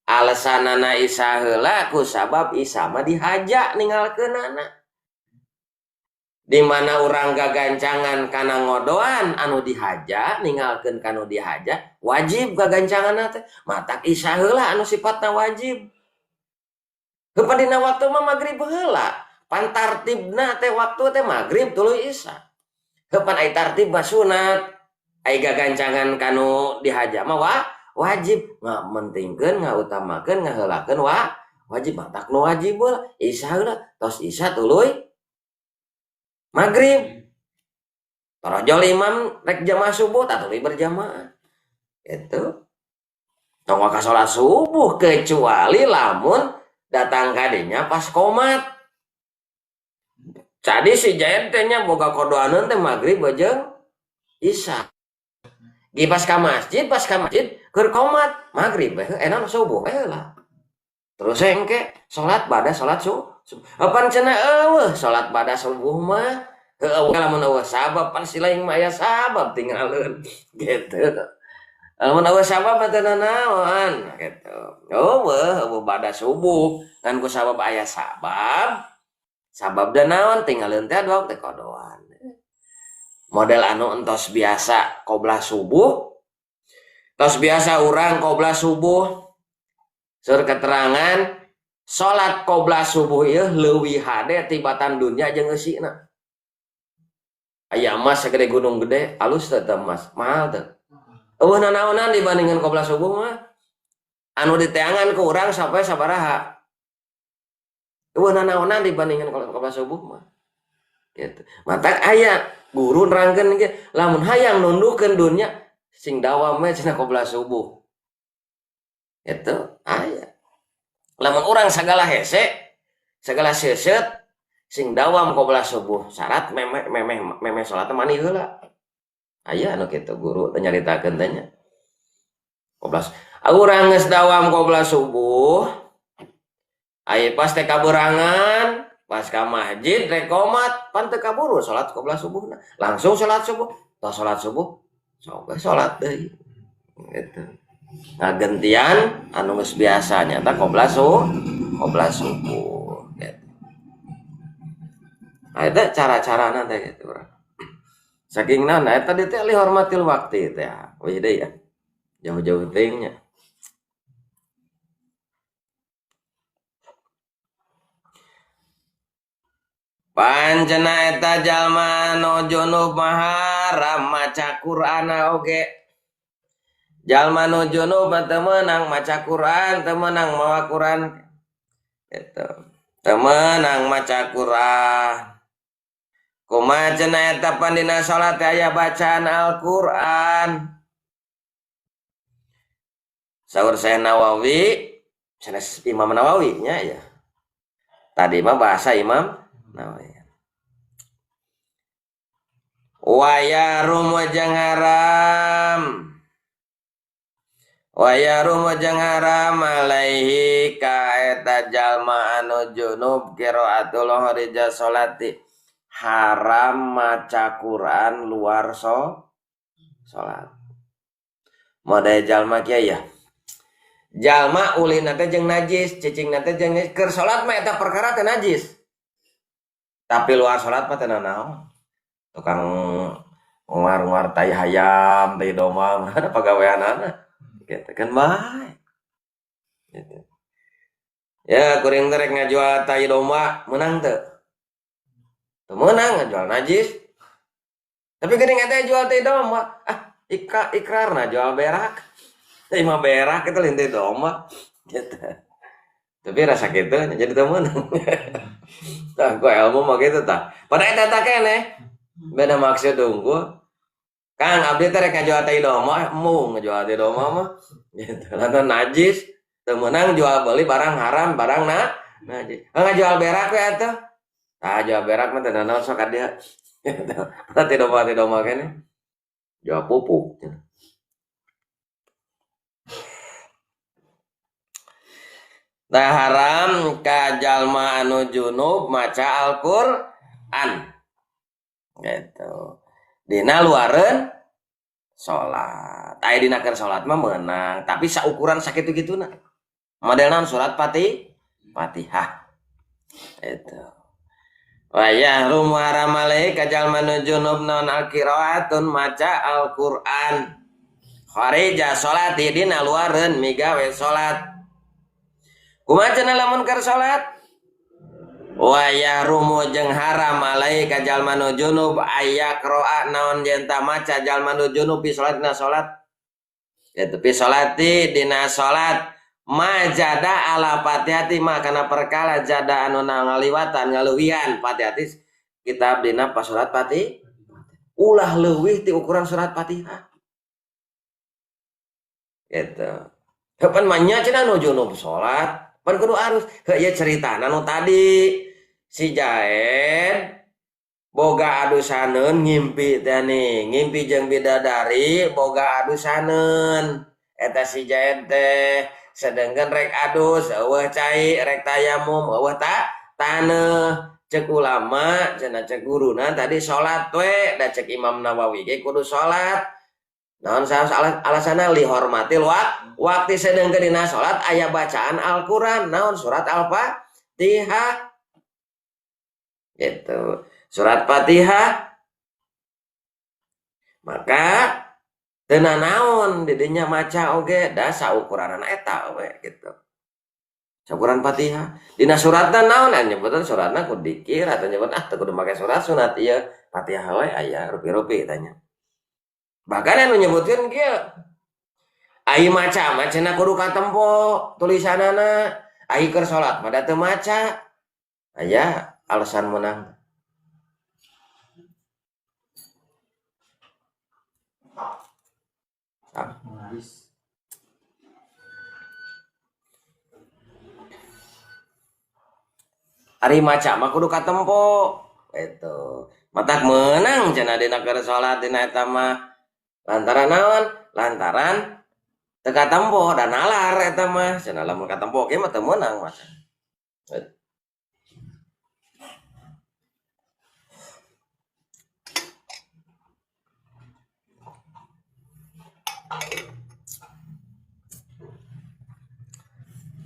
Alasanana isya heula ku sabab isya mah dihaja ninggalkeunana. Di mana urang gagancangan kana ngodoan anu dihaja ninggalkeun kanu dihaja wajib gagancanganna teh matak isya heula anu sifatna wajib. Heupan dina waktu mah maghrib heula. Pan tartibna teh waktu teh maghrib tuluy isya. Heupan ai tartib mah sunat. Ai gagancangan kanu dihaja mah wajib ngamentingkeun ngautamakeun ngaheulakeun wajib matak nu wajib isya heula tos isya tuluy maghrib. Tarojol imam rek jamaah subuh tak tuluy berjamaah. Itu. Tong ka salat subuh kecuali lamun datang kadinya pas qomat. Jadi si jayan teh nya boga kodoaneun teh maghrib jeung isya. Gi pas ka masjid keur qomat maghrib enak subuh lah. Terus engke salat bada salat subuh. Apan cenah eueuh salat bada subuh mah heueuh lamun eueuh sabab pan silaing mah aya sabab tinggalkeun gitu. Lamun eueuh sabab teh naon gitu. Eueuh bada subuh ngan ku sabab aya sabab dan naon tinggalkeun teh doa teh kodoan. Model anu entos biasa qoblah subuh. Tos biasa urang qoblah subuh. Sur keterangan salat qoblah subuh ieu leuwih hade tibatan dunya jeung eusina. Aya emas sagede gunung gede, alus teh emas, mahal teh. Eueuh nanaonan dibandingkan qoblah subuh mah. Anu diteangan ku urang sampai sabaraha? Eueuh nanaonan dibandingkan qoblah subuh mah. Gitu. Matak aya guru nerangkeun ge lamun hayang nunduhkeun dunya sing dawam we cenah qoblah subuh. Itu aya. Lamun urang sagala hese, sagala seuseut, sing dawam qobla subuh syarat memeh salat mani heula aya anu kitu guru teh nyaritakeun teh nya qobla urang geus dawam qobla subuh aya pas teh kaberangan pas ka masjid rek qomat pan teu kaburu salat qobla subuhna langsung salat subuh tos salat subuh sok salat deui gitu ngagentian anu geus biasa nya tah qobla subuh gitu. Eta cara-carana teh gitu urang saking naon eta tadi teh lihormatil waktu teh we deui ya jauh-jauh teuing nya pancena eta jalma nu junub haram maca Qur'an oge jalma nu junub teu meunang maca Qur'an teu meunang mawa Qur'an gitu teu meunang maca Qur'an kumaha cenah eta pan dina salat aya bacaan Al-Qur'an saur Syekh Nawawi sanes Imam Nawawi nya ya tadi mah bahasa Imam Nawawi wayarum jeung haram alaihi ka eta jalma anu junub qiraatul harija salati haram maca Quran luar salat model jalma kieu ya jalma ulina teh jeung najis cicingna teh jeung keur salat mah eta perkara teh najis tapi luar salat mah teu naon tukang ngar-ngar tai hayam tai domba ada pagaweanana gitu kan bae gitu. Ya kuring rek ngajual tai domba menang teu menang ngajual najis tapi geuning eta jual tai domba ikrarna jual berak teh mah berak eta lain tai domba gitu tapi rasa kitu jadi teu meunang tah ku ilmu mah kitu tah pada eta keneh beda maksud unggul Kang abdi teh rek ngajual tai domba mung ngajual tai domba mah gitu lantaran najis teu meunang jual beli barang haram barang najis ngajual berak we atuh jual berak mah teu naon sok ka dia tai domba keneh jual pupuk tah haram ka jalma anu junub maca Al-Qur'an gitu dina luareun salat aya dina keur salat mah meunang tapi saukuran sakitu-kituna modelna surat Fatihah itu wa yahrum haram alaihi ka jalma nu junub naon al-qiraatun maca Al-Qur'an kharija salati dina luareun migawe salat kumaha cenah lamun keur salat wa yahrumu jeung haram alai ka jalma nu junub ayaqra naon yen ta maca jalma nu junub fi salatina salat eta fi salati dina salat majada ala fatihati mah kana perkara jada anu ngaliwatan ngaleuwihan fatihati kitab dina pas salat Fatihah ulah leuwih ti ukuran surat Fatihah gitu kapan manya cenah nu junub salat pan kudu arus heuh ceritana nu tadi si Jaen boga adusaneun ngimpi teh nih ngimpi jeung bidadari boga adusaneun eta si Jaen teh sedengkeun rek adus eueuh cai rek tayamum eueuh taneuh cek ulama cenah cek guruna tadi salat we da cek Imam Nawawi ge kudu salat naon alasana lihormatil waktu sedengkeun dina salat aya bacaan Al-Qur'an naon surat Al-Fatihah gitu surat Fatihah maka teu naon di dinya maca oge da saukuranana eta we gitu saukuran Fatihah dina suratna naon nyebutan suratna kudu dikir atau nyebut teu kudu make surat sunat ieu Fatihah we aya rupi-rupi tanya bahkan anu nyebutkeun kieu ai maca cenah kudu katempo tulisanana ai keur salat mah da teu maca aya alasan menang ari maca mah kudu katempo itu matak menang cenah dina keur salat dina eta mah lantaran naon lantaran teu katempo dan nalar eta mah cenah lamun katempo ge mah teu meunang mah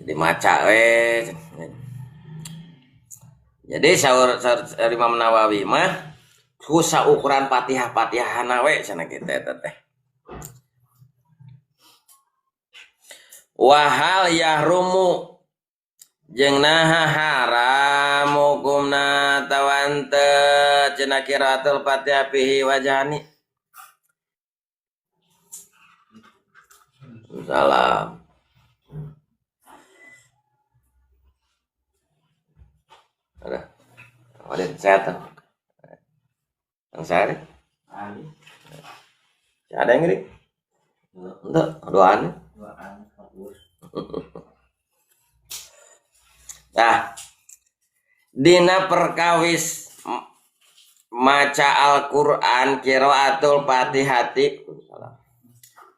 jadi maca we jadi saur Imam Nawawi mah ku saukuran Fatihah-Fatihahana we cenah kitu eta teh wahal yahrumu jeung naha haram hukumna tawante cenah qiraatul Fatihah fihi wajhani salam ada wadah sehat yang sehari ada yang ngiri enggak doaan nah dina perkawis maca Al-Qur'an qiraatul Fatihati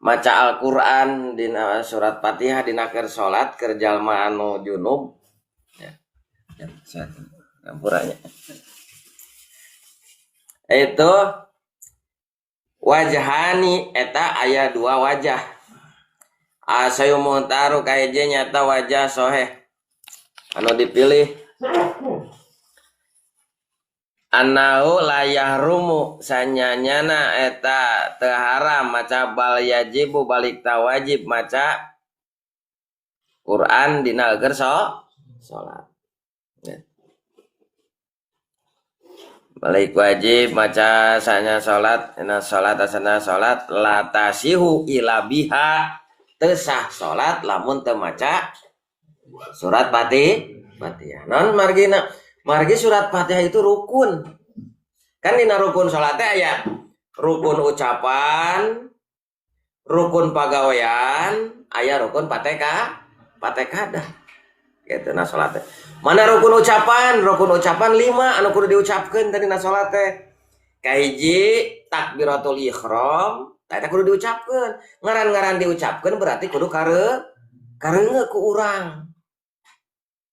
maca Al-Qur'an dina surat Fatihah dina keur salat keur jalma anu junub ya campurannya itu wajhani eta aya dua wajah asayu muhtaru kaeje nyata wajah soheh anu dipilih anahu layahrumu sanyanyana eta teu haram maca bal yajibu balik tawajib maca Quran dina keur salat balik wajib maca sanya salat ina salat asana salat la tasihu ila biha teu sah salat lamun teu maca surat Fatihah non margina margi surat Fatihah itu rukun kan dina rukun salat teh aya rukun ucapan rukun pagawean aya rukun patekadah gitu na salat teh mana rukun ucapan 5 anu kudu diucapkeun tadi na salat teh kahiji takbiratul ihram eta kudu diucapkeun ngaran-ngaran diucapkeun berarti kudu kareungeun ku urang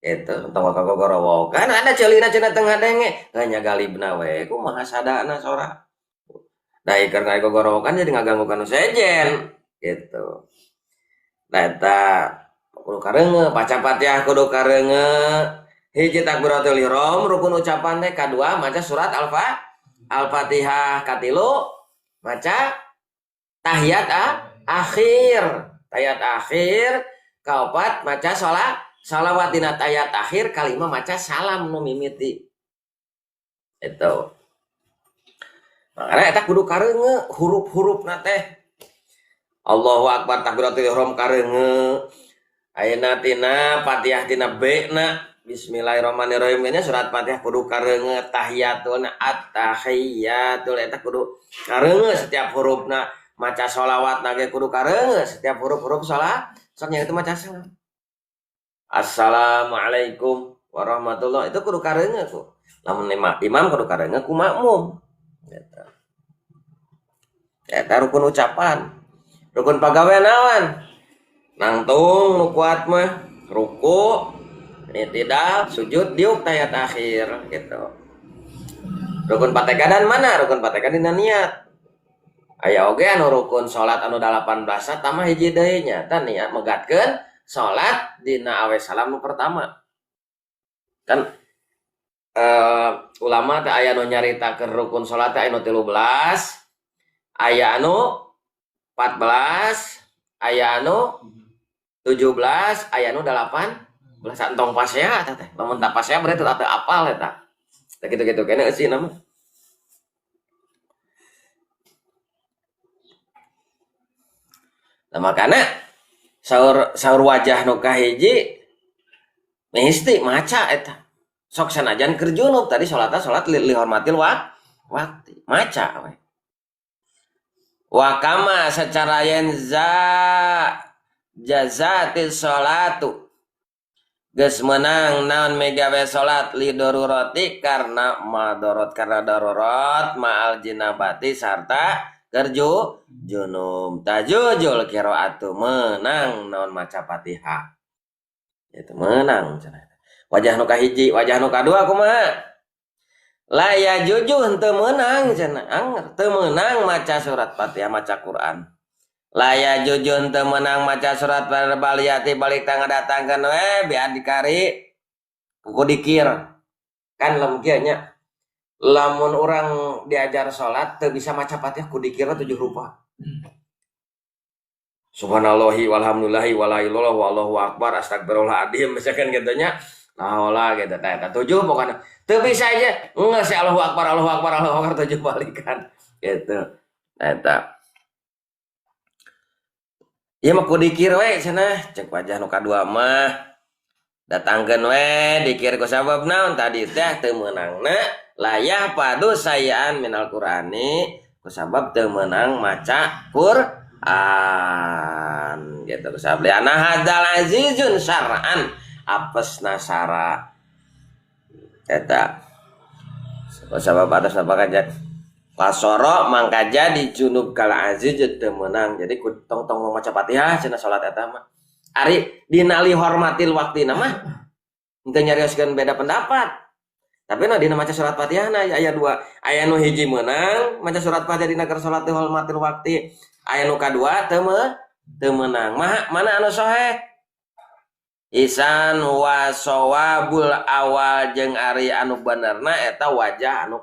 itu tong kagogorowo kan ada ceulina cenah teu ngadenge nya galibna we kumaha sadana sora da iker kagogorowo kan jadi ngaganggu kanu sejen gitu da eta kudu kareungeun baca Fatihah kudu kareungeun hiji takbiratul ihram rukun ucapan teh kadua maca surat Al-Fatihah katilu maca tahiyat akhir kaopat maca shalawat dina tahiyat akhir kalima maca salam nu mimiti itu makanya eta kudu kareungeun huruf-hurufna teh Allahu akbar takbiratul ihram kareungeun ayeuna tina Fatihah tina B-na bismillahirrahmanirrahim nya surat Fatihah kudu kareungeun tahiyatun at-tahiyatul eta kudu kareungeun setiap hurufna maca sholawat nage kudu kareungeun setiap huruf-huruf salat saknya itu maca salam assalamualaikum warahmatullahi itu kudu kareungeun ku lamun imam kudu kareungeun ku makmum eta eta rukun ucapan rukun pagawean naon nangtung nu kuat mah ruku i'tidal sujud diuk tahiyat akhir gitu rukun patekadan mana rukun patekadan dina niat aya oge anu rukun salat anu 18 tamah hiji deui nya tah niat megatkeun salat dina awe salam nu pertama kan ulama teh aya nu nyaritakeun rukun salat teh anu 13 aya anu 14 aya anu 17 aya nu 18 entong pasea teh lamun tak pasea berarti teu apal eta teh kitu-kitu kene eusi nama nah makana saur wajah nu kahiji mesti maca eta sok sanajan keur junub tadi salat li hormatil waktu maca we wa kama secara yenza jazatis sholatu geus meunang naon megawe salat li darurati karena madorot karena darurat ma'al jinabati sarta kerju junub tajujul qiraatu menang naon maca Fatihah itu menang cenah wajah nu kahiji wajah nu kadua kumaha la ya juju henteu meunang cenah anger teu meunang maca surat Fatihah maca Quran la ya juju henteu meunang maca surat baliyati balik tangga datangkeun we biar dikari kuku dikir kan lemkieu nya lamun orang diajar sholat teu bisa maca Fatihah ku dikirna 7 rupa. Subhanallahi walhamdulillahi wala ilaha illallah wallahu akbar astagfirullahaladzim misalkan gitu nya. Nah gitu eta 7 pokoknya. Teu bisa aja geus Allahu akbar 7 balikan gitu. Eta. Ieu mah ku dikir we cenah cek wajah nu kadua mah datangkeun we dikir ku sabab naon tadi teh teu meunangna layah padu sayaan minal Qur'ani kusabab teu meunang maca Qur'an gitu kusabab liana hadzal azizun syar'an apesna syara eta kusabab atas apa kaja kasoro mangka jadi junub kal aziz teu meunang jadi tong maca Fatihah cenah salat eta mah ari dinali hormatil waktina mah henteu nyarioskeun beda pendapat. Tapi dina maca surat Fatihah aya 2. Aya nu hiji meunang maca surat Fatihah dina keur salat hormatil waktu. Aya nu kadua teu meunang. Mana anu sahih? Isan wa shawabul awal jeung ari anu benerna eta wajah anu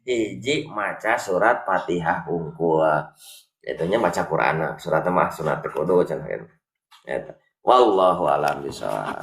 hiji maca surat Fatihah hungkul. Eta nya maca Qur'an. Surat mah sunat kudu cenah eta. Wallahu a'lam bishawab.